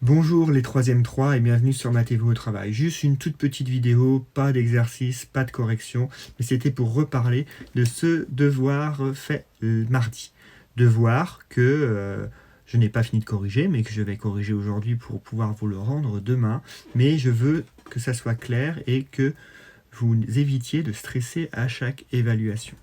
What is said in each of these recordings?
Bonjour les 3e 3 et bienvenue sur Maths-vous au travail. Juste une toute petite vidéo, pas d'exercice, pas de correction, mais c'était pour reparler de ce devoir fait mardi. Devoir que je n'ai pas fini de corriger, mais que je vais corriger aujourd'hui pour pouvoir vous le rendre demain. Mais je veux que ça soit clair et que vous évitiez de stresser à chaque évaluation.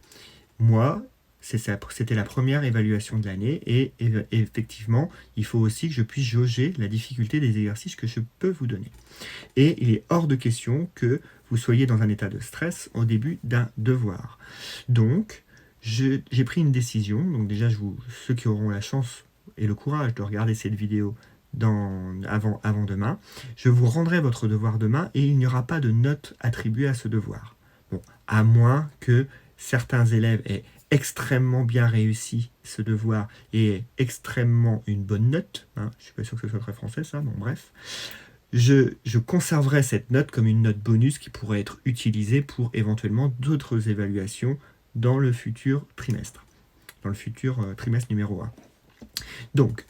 Moi, c'était la première évaluation de l'année et effectivement, il faut aussi que je puisse jauger la difficulté des exercices que je peux vous donner. Et il est hors de question que vous soyez dans un état de stress au début d'un devoir. Donc, j'ai pris une décision. Donc déjà, ceux qui auront la chance et le courage de regarder cette vidéo avant demain, je vous rendrai votre devoir demain et il n'y aura pas de note attribuée à ce devoir. Bon, à moins que certains élèves aient extrêmement bien réussi ce devoir et extrêmement une bonne note, je ne suis pas sûr que ce soit très français ça, bon bref, je conserverai cette note comme une note bonus qui pourrait être utilisée pour éventuellement d'autres évaluations dans le futur trimestre, dans le futur trimestre numéro 1. Donc,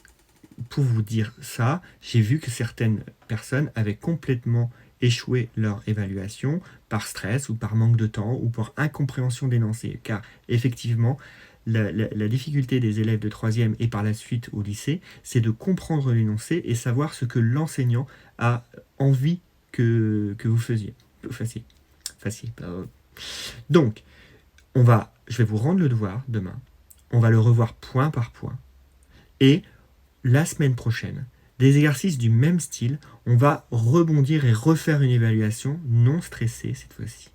pour vous dire ça, j'ai vu que certaines personnes avaient complètement échoué leur évaluation par stress ou par manque de temps ou par incompréhension d'énoncé. Car effectivement, la difficulté des élèves de 3e et par la suite au lycée, c'est de comprendre l'énoncé et savoir ce que l'enseignant a envie que vous fassiez. Donc, je vais vous rendre le devoir demain. On va le revoir point par point. Et la semaine prochaine, des exercices du même style, on va rebondir et refaire une évaluation non stressée cette fois-ci.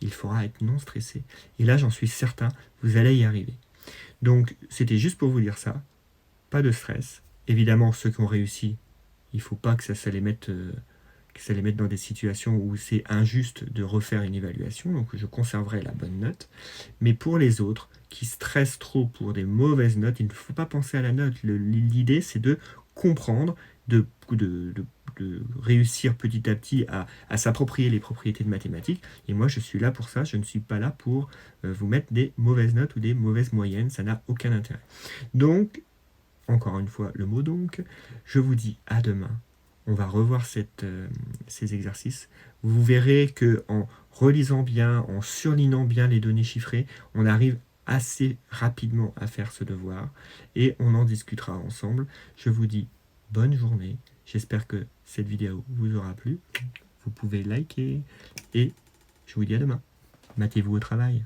Il faudra être non stressé. Et là, j'en suis certain, vous allez y arriver. Donc, c'était juste pour vous dire ça. Pas de stress. Évidemment, ceux qui ont réussi, il ne faut pas que ça les mette dans des situations où c'est injuste de refaire une évaluation. Donc, je conserverai la bonne note. Mais pour les autres, qui stressent trop pour des mauvaises notes, il ne faut pas penser à la note. L'idée, c'est de comprendre, de réussir petit à petit à s'approprier les propriétés de mathématiques. Et moi, je suis là pour ça. Je ne suis pas là pour vous mettre des mauvaises notes ou des mauvaises moyennes. Ça n'a aucun intérêt. Donc, encore une fois, le mot donc, je vous dis à demain. On va revoir ces exercices. Vous verrez qu'en relisant bien, en surlignant bien les données chiffrées, on arrive assez rapidement à faire ce devoir et on en discutera ensemble. Je vous dis bonne journée. J'espère que cette vidéo vous aura plu. Vous pouvez liker et je vous dis à demain. Mettez-vous au travail.